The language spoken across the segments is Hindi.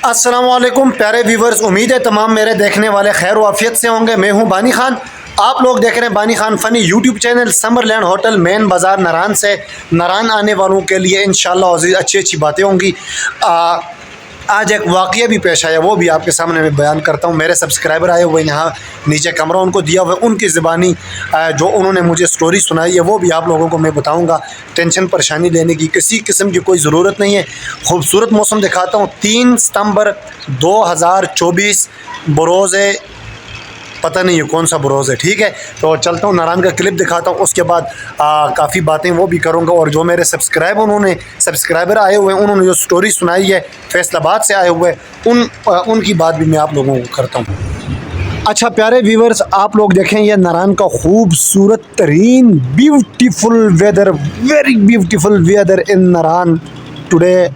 अस्सलाम वालेकुम प्यारे व्यूवर्स, उम्मीद है तमाम मेरे देखने वाले खैर वाफियत से होंगे। मैं हूं बानी खान, आप लोग देख रहे हैं Bani Khan funny YouTube channel. Summerland hotel main बाज़ार नारान से नारान आने वालों के लिए इंशाअल्लाह अज़ीज़ अच्छी अच्छी बातें होंगी। आज एक वाक़या भी पेश आया, वो भी आपके सामने मैं बयान करता हूँ। मेरे सब्सक्राइबर आए हुए यहाँ नीचे कमरा उनको दिया हुआ है, उनकी ज़बानी जो उन्होंने मुझे स्टोरी सुनाई है वो भी आप लोगों को मैं बताऊँगा। टेंशन परेशानी लेने की किसी किस्म की कोई ज़रूरत नहीं है। खूबसूरत मौसम दिखाता हूँ। 3 सितंबर 2024 बरोज़ है, पता नहीं है कौन सा बरोज़ है, ठीक है। तो चलता हूँ, नारान का क्लिप दिखाता हूँ, उसके बाद काफ़ी बातें वो भी करूँगा। और जो मेरे सब्सक्राइबर आए हुए हैं उन्होंने जो स्टोरी सुनाई है फैसलाबाद से आए हुए, उनकी बात भी मैं आप लोगों को करता हूँ। अच्छा प्यारे व्यूवर्स, आप लोग देखें ये नारान का खूबसूरत तरीन beautiful weather, very beautiful weather in Naran today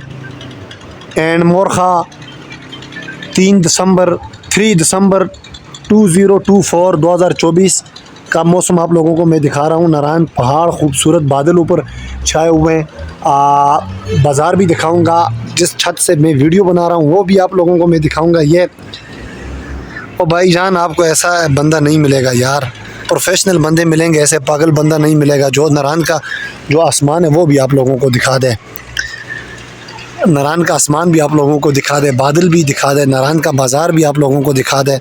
and मोरखा 3 दिसंबर 2024 का मौसम आप लोगों को मैं दिखा रहा हूँ। नारायण पहाड़, खूबसूरत बादल ऊपर छाए हुए हैं। बाज़ार भी दिखाऊंगा, जिस छत से मैं वीडियो बना रहा हूँ वो भी आप लोगों को मैं दिखाऊंगा। ये और भाईजान आपको ऐसा बंदा नहीं मिलेगा यार, प्रोफेशनल बंदे मिलेंगे, ऐसे पागल बंदा नहीं मिलेगा। जो नारायण का जो आसमान है वो भी आप लोगों को दिखा दे, नारायण का आसमान भी आप लोगों को दिखा दे, बादल भी दिखा दे, नारायण का बाज़ार भी आप लोगों को दिखा दे।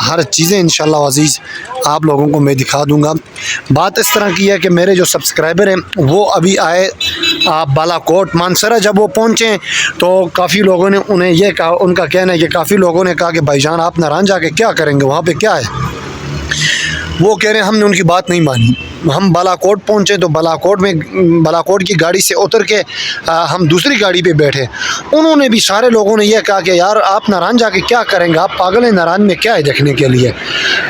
हर चीज़ें इंशाअल्लाह अज़ीज़ आप लोगों को मैं दिखा दूंगा। बात इस तरह की है कि मेरे जो सब्सक्राइबर हैं वो अभी आए बालाकोट मानसरा। जब वो पहुँचे तो काफ़ी लोगों ने उन्हें ये कहा, उनका कहना है कि काफ़ी लोगों ने कहा कि भाईजान आप नारायण जाके क्या करेंगे, वहाँ पे क्या है। वो कह रहे हैं हमने उनकी बात नहीं मानी। हम बालाकोट पहुँचे तो बालाकोट की गाड़ी से उतर के हम दूसरी गाड़ी पे बैठे। उन्होंने भी, सारे लोगों ने यह कहा कि यार आप नारायण जाके क्या करेंगे, आप पागल हैं, नारायण में क्या है देखने के लिए।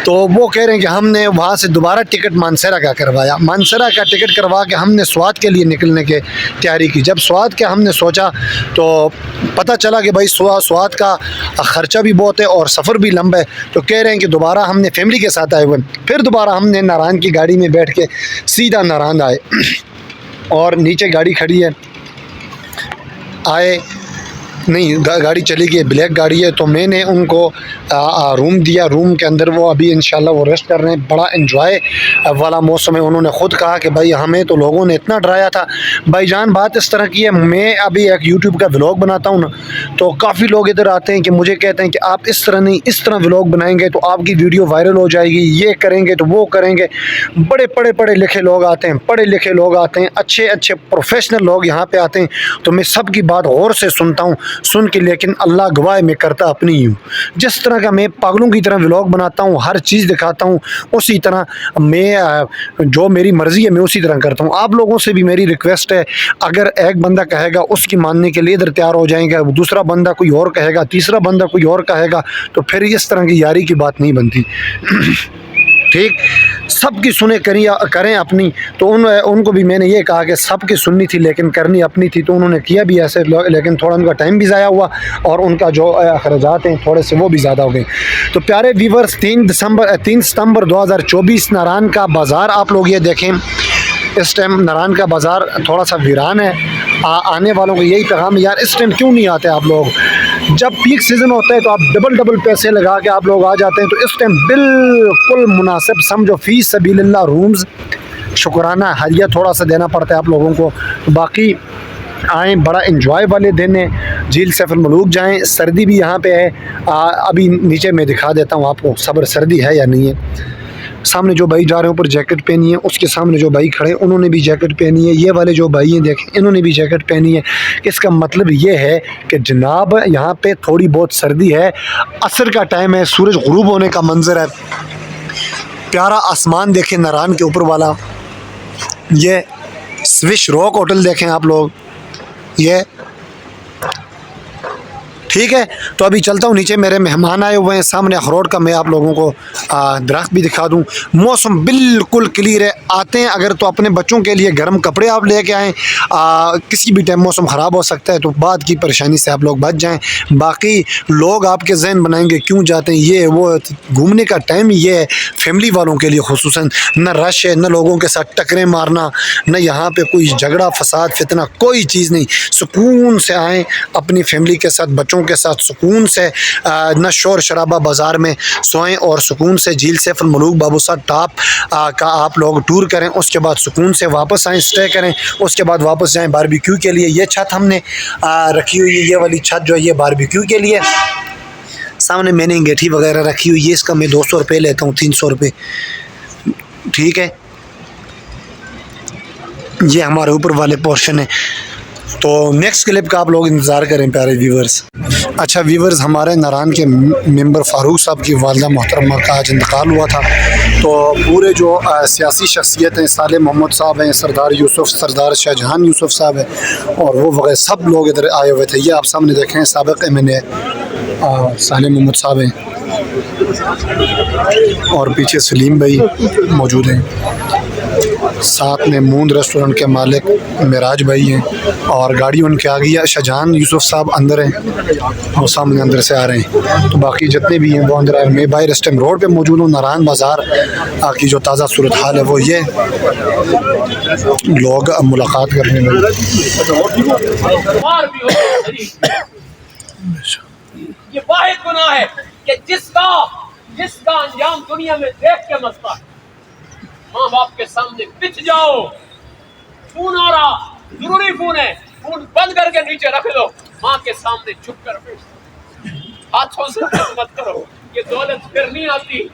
तो वो कह रहे हैं कि हमने वहाँ से दोबारा टिकट मानसरा का करवाया। मानसरा का टिकट करवा के हमने स्वात के लिए निकलने की तैयारी की। जब स्वात के हमने सोचा तो पता चला कि भाई स्वात का ख़र्चा भी बहुत है और सफ़र भी लंबा है। तो कह रहे हैं कि दोबारा हमने फैमिली के साथ आए हुए, फिर दोबारा हमने नारायण की गाड़ी में बैठ के सीधा नारायण आए और नीचे गाड़ी खड़ी है, आए नहीं गाड़ी चली गई, ब्लैक गाड़ी है। तो मैंने उनको रूम दिया, रूम के अंदर वो अभी इंशाल्लाह वो रेस्ट कर रहे हैं। बड़ा एंजॉय वाला मौसम है। उन्होंने ख़ुद कहा कि भाई हमें तो लोगों ने इतना डराया था। भाईजान बात इस तरह की है, मैं अभी एक यूट्यूब का व्लॉग बनाता हूँ ना, तो काफ़ी लोग इधर आते हैं कि मुझे कहते हैं कि आप इस तरह नहीं, इस तरह व्लॉग बनाएंगे तो आपकी वीडियो वायरल हो जाएगी, ये करेंगे तो वो करेंगे। बड़े पढ़े लिखे लोग आते हैं, पढ़े लिखे लोग आते हैं, अच्छे प्रोफेशनल लोग यहाँ पर आते हैं। तो मैं सबकी बात गौर से सुनता हूँ, सुन के, लेकिन अल्लाह गवाह मैं करता अपनी ही हूँ। जिस तरह का मैं पागलों की तरह व्लॉग बनाता हूँ, हर चीज़ दिखाता हूँ, उसी तरह मैं जो मेरी मर्ज़ी है मैं उसी तरह करता हूँ। आप लोगों से भी मेरी रिक्वेस्ट है, अगर एक बंदा कहेगा उसकी मानने के लिए इधर तैयार हो जाएंगे, दूसरा बंदा कोई और कहेगा, तीसरा बंदा कोई और कहेगा, तो फिर इस तरह की यारी की बात नहीं बनती। ठीक, सबकी सुने करें अपनी। तो उनको भी मैंने ये कहा कि सबकी सुननी थी लेकिन करनी अपनी थी, तो उन्होंने किया भी ऐसे, लेकिन थोड़ा उनका टाइम भी ज़ाया हुआ और उनका जो अखराजात हैं थोड़े से वो भी ज़्यादा हो गए। तो प्यारे व्यूवर्स, 3 सितंबर 2024 नारायण का बाज़ार आप लोग ये देखें। इस टाइम नारायण का बाज़ार थोड़ा सा वीरान है। आने वालों को यही पैगाम, यार इस टाइम क्यों नहीं आते आप लोग। जब पीक सीज़न होता है तो आप डबल पैसे लगा के आप लोग आ जाते हैं। तो इस टाइम बिल्कुल मुनासिब समझो, फ़ी सबीलिल्लाह रूम्स, शुक्राना हदिया थोड़ा सा देना पड़ता है आप लोगों को। तो बाकी आएँ, बड़ा एंजॉय वाले दिन है। झील सैफुल मलूक जाएँ, सर्दी भी यहाँ पे है। अभी नीचे मैं दिखा देता हूँ आपको सब्र सर्दी है या नहीं है। सामने जो भाई जा रहे हैं ऊपर जैकेट पहनी है, उसके सामने जो भाई खड़े हैं उन्होंने भी जैकेट पहनी है, ये वाले जो भाई हैं देखें इन्होंने भी जैकेट पहनी है। इसका मतलब ये है कि जनाब यहाँ पे थोड़ी बहुत सर्दी है। असर का टाइम है, सूरज गुरूब होने का मंजर है। प्यारा आसमान देखें नारायण के ऊपर वाला। ये स्विश रॉक होटल देखें आप लोग, ये ठीक है, तो अभी चलता हूँ नीचे, मेरे मेहमान आए हुए हैं सामने अखरोट का मैं आप लोगों को दरख्त भी दिखा दूँ। मौसम बिल्कुल क्लियर है, आते हैं अगर तो अपने बच्चों के लिए गर्म कपड़े आप लेके आएँ, किसी भी टाइम मौसम ख़राब हो सकता है तो बाद की परेशानी से आप लोग बच जाएँ। बाकी लोग आपके जहन बनाएंगे क्यों जाते हैं, ये वो, घूमने का टाइम ये है फैमिली वालों के लिए खुसूसन, न रश है, न लोगों के साथ टकरे मारना, न यहाँ पे कोई झगड़ा फसाद फितना, कोई चीज़ नहीं। सुकून से आएँ अपनी फैमिली के साथ, बच्चों के साथ सुकून से, न शोर शराबा बाज़ार में सोएं और सुकून से झील सैफ मलूक बाबूसा टॉप का आप लोग टूर करें। उसके बाद सुकून से वापस आएँ, स्टे करें, उसके बाद वापस जाएँ बारबेक्यू के लिए। ये छत हमने रखी हुई है, ये वाली छत जो है ये बारबेक्यू के लिए। सामने मैंने अंगीठी वगैरह रखी हुई है, इसका मैं 200 रुपये लेता हूँ, 300 रुपये, ठीक है। ये हमारे ऊपर वाले पोर्शन है। तो नेक्स्ट क्लिप का आप लोग इंतज़ार करें प्यारे व्यूवर्स। अच्छा व्यूवर्स, हमारे नारायण के मेंबर फ़ारूक साहब की वालदा मोहतरमा का आज इंतकाल हुआ था, तो पूरे जो सियासी शख्सियत हैं, साले मोहम्मद साहब हैं, सरदार यूसुफ, सरदार शाहजहान यूसुफ साहब हैं और वो वगैरह सब लोग इधर आए हुए थे। ये आप सामने देखें साबिक़ MNA साले मोहम्मद साहब हैं और पीछे सलीम भाई मौजूद हैं, साथ में मूंद रेस्टोरेंट के मालिक मिराज भाई हैं और गाड़ी उनके आ गई है। शाहजहान यूसुफ साहब अंदर हैं और सामने अंदर से आ रहे हैं, तो बाकी जितने भी हैं वो अंदर आ रहे हैं। मैं भाई रेस्ट टाइम रोड पे मौजूद हूँ, नारायण बाज़ार की जो ताज़ा सूरत हाल है वो ये, लोग अब मुलाकात करने में। ये वाहिद गुनाह है कि जिसका अंजाम दुनिया में देख के मसला है। माँ बाप के सामने पिछ जाओ, फोन आ रहा, जरूरी फोन है, फोन बंद करके नीचे रख दो, माँ के सामने छुप कर हाथों से मत करो, ये दौलत फिर नहीं आती।